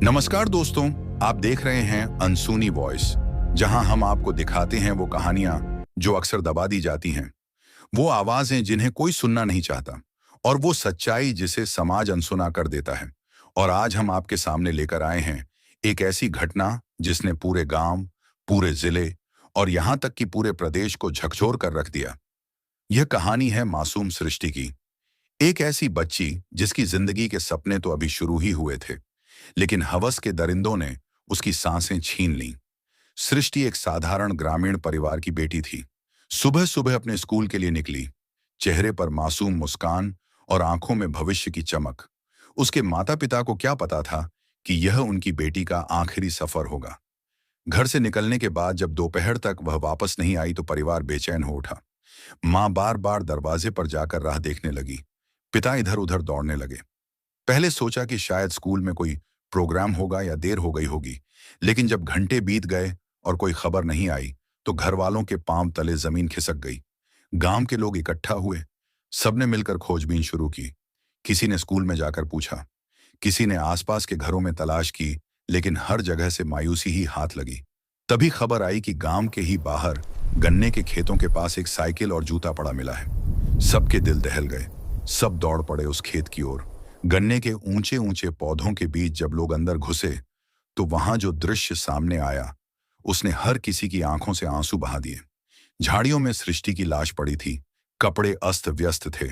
नमस्कार दोस्तों, आप देख रहे हैं अनसुनी वॉइस, जहां हम आपको दिखाते हैं वो कहानियां जो अक्सर दबा दी जाती हैं, वो आवाजें जिन्हें कोई सुनना नहीं चाहता, और वो सच्चाई जिसे समाज अनसुना कर देता है। और आज हम आपके सामने लेकर आए हैं एक ऐसी घटना जिसने पूरे गांव, पूरे जिले और यहां तक कि पूरे प्रदेश को झकझोर कर रख दिया। यह कहानी है मासूम सृष्टि की, एक ऐसी बच्ची जिसकी जिंदगी के सपने तो अभी शुरू ही हुए थे, लेकिन हवस के दरिंदों ने उसकी सांसें छीन लीं। सृष्टि एक साधारण ग्रामीण परिवार की बेटी थी। सुबह सुबह अपने स्कूल के लिए निकली, चेहरे पर मासूम मुस्कान और आंखों में भविष्य की चमक। उसके माता पिता को क्या पता था कि यह उनकी बेटी का आखिरी सफर होगा। घर से निकलने के बाद जब दोपहर तक वह वापस नहीं आई तो परिवार बेचैन हो उठा। माँ बार बार दरवाजे पर जाकर राह देखने लगी। पिता इधर उधर दौड़ने लगे। पहले सोचा कि शायद स्कूल में कोई प्रोग्राम होगा या देर हो गई होगी, लेकिन जब घंटे बीत गए और कोई खबर नहीं आई तो घर वालों के पांव तले जमीन खिसक गई। गांव के लोग इकट्ठा हुए, सबने मिलकर खोजबीन शुरू की। किसी ने स्कूल में जाकर पूछा, किसी ने आसपास के घरों में तलाश की, लेकिन हर जगह से मायूसी ही हाथ लगी। तभी खबर आई कि गांव के ही बाहर गन्ने के खेतों के पास एक साइकिल और जूता पड़ा मिला है। सबके दिल दहल गए, सब दौड़ पड़े उस खेत की ओर। गन्ने के ऊंचे ऊंचे पौधों के बीच जब लोग अंदर घुसे तो वहां जो दृश्य सामने आया उसने हर किसी की आंखों से आंसू बहा दिए। झाड़ियों में सृष्टि की लाश पड़ी थी, कपड़े अस्त व्यस्त थे,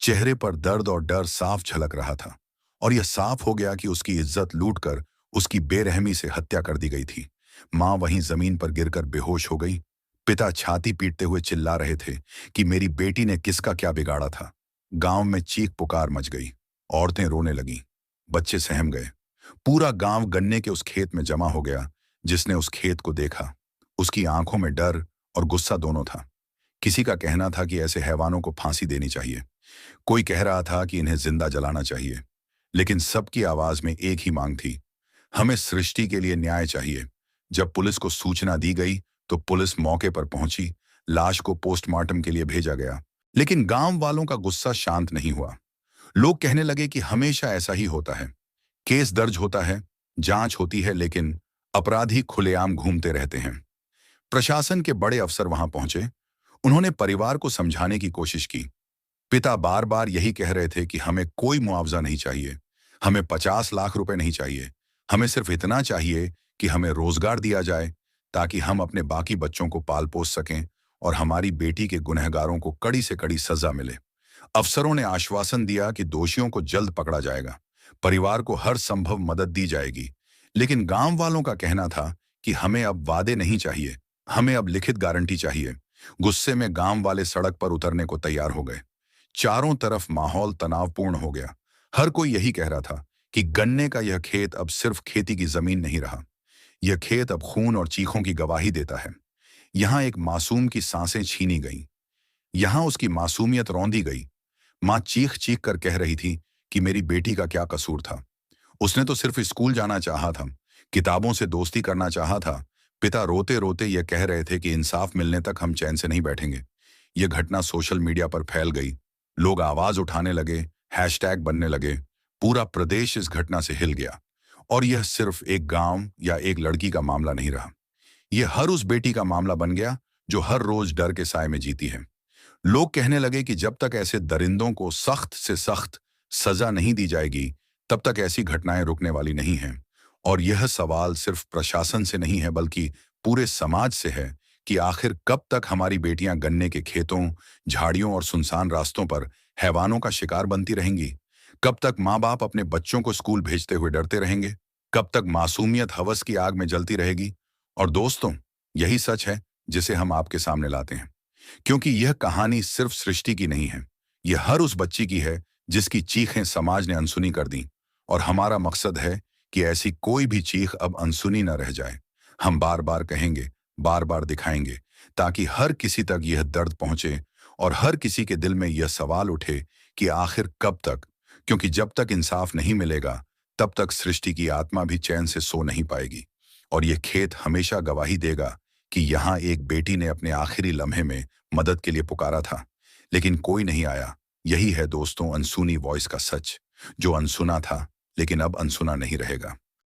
चेहरे पर दर्द और डर साफ झलक रहा था। और यह साफ हो गया कि उसकी इज्जत लूटकर उसकी बेरहमी से हत्या कर दी गई थी। मां वहीं जमीन पर गिरकर बेहोश हो गई। पिता छाती पीटते हुए चिल्ला रहे थे कि मेरी बेटी ने किसका क्या बिगाड़ा था। गांव में चीख पुकार मच गई, औरतें रोने लगीं, बच्चे सहम गए। पूरा गांव गन्ने के उस खेत में जमा हो गया। जिसने उस खेत को देखा उसकी आंखों में डर और गुस्सा दोनों था। किसी का कहना था कि ऐसे हैवानों को फांसी देनी चाहिए, कोई कह रहा था कि इन्हें जिंदा जलाना चाहिए, लेकिन सबकी आवाज में एक ही मांग थी, हमें सृष्टि के लिए न्याय चाहिए। जब पुलिस को सूचना दी गई तो पुलिस मौके पर पहुंची, लाश को पोस्टमार्टम के लिए भेजा गया। लेकिन गांव वालों का गुस्सा शांत नहीं हुआ। लोग कहने लगे कि हमेशा ऐसा ही होता है, केस दर्ज होता है, जांच होती है, लेकिन अपराधी खुलेआम घूमते रहते हैं। प्रशासन के बड़े अफसर वहां पहुंचे। उन्होंने परिवार को समझाने की कोशिश की। पिता बार बार यही कह रहे थे कि हमें कोई मुआवजा नहीं चाहिए, हमें 50 लाख रुपए नहीं चाहिए, हमें सिर्फ इतना चाहिए कि हमें रोजगार दिया जाए ताकि हम अपने बाकी बच्चों को पाल पोस सकें और हमारी बेटी के गुनहगारों को कड़ी से कड़ी सजा मिले। अफसरों ने आश्वासन दिया कि दोषियों को जल्द पकड़ा जाएगा, परिवार को हर संभव मदद दी जाएगी। लेकिन गांव वालों का कहना था कि हमें अब वादे नहीं चाहिए, हमें अब लिखित गारंटी चाहिए। गुस्से में गांव वाले सड़क पर उतरने को तैयार हो गए। चारों तरफ माहौल तनावपूर्ण हो गया। हर कोई यही कह रहा था कि गन्ने का यह खेत अब सिर्फ खेती की जमीन नहीं रहा, यह खेत अब खून और चीखों की गवाही देता है। यहां एक मासूम की सांसें छीनी गईं, यहां उसकी मासूमियत रौंदी गई। माँ चीख चीख कर कह रही थी कि मेरी बेटी का क्या कसूर था, उसने तो सिर्फ स्कूल जाना चाहा था, किताबों से दोस्ती करना चाहा था। पिता रोते रोते यह कह रहे थे कि इंसाफ मिलने तक हम चैन से नहीं बैठेंगे। यह घटना सोशल मीडिया पर फैल गई, लोग आवाज उठाने लगे, हैशटैग बनने लगे। पूरा प्रदेश इस घटना से हिल गया। और यह सिर्फ एक गांव या एक लड़की का मामला नहीं रहा, यह हर उस बेटी का मामला बन गया जो हर रोज डर के साए में जीती है। लोग कहने लगे कि जब तक ऐसे दरिंदों को सख्त से सख्त सजा नहीं दी जाएगी, तब तक ऐसी घटनाएं रुकने वाली नहीं हैं। और यह सवाल सिर्फ प्रशासन से नहीं है, बल्कि पूरे समाज से है कि आखिर कब तक हमारी बेटियां गन्ने के खेतों, झाड़ियों और सुनसान रास्तों पर हैवानों का शिकार बनती रहेंगी? कब तक माँ बाप अपने बच्चों को स्कूल भेजते हुए डरते रहेंगे? कब तक मासूमियत हवस की आग में जलती रहेगी? और दोस्तों, यही सच है जिसे हम आपके सामने लाते हैं, क्योंकि यह कहानी सिर्फ सृष्टि की नहीं है, यह हर उस बच्ची की है जिसकी चीखें समाज ने अनसुनी कर दी। और हमारा मकसद है कि ऐसी कोई भी चीख अब अनसुनी न रह जाए। हम बार बार कहेंगे, बार बार दिखाएंगे, ताकि हर किसी तक यह दर्द पहुंचे और हर किसी के दिल में यह सवाल उठे कि आखिर कब तक, क्योंकि जब तक इंसाफ नहीं मिलेगा तब तक सृष्टि की आत्मा भी चैन से सो नहीं पाएगी। और यह खेत हमेशा गवाही देगा कि यहाँ एक बेटी ने अपने आखिरी लम्हे में मदद के लिए पुकारा था, लेकिन कोई नहीं आया। यही है दोस्तों अनसुनी वॉइस का सच, जो अनसुना था लेकिन अब अनसुना नहीं रहेगा।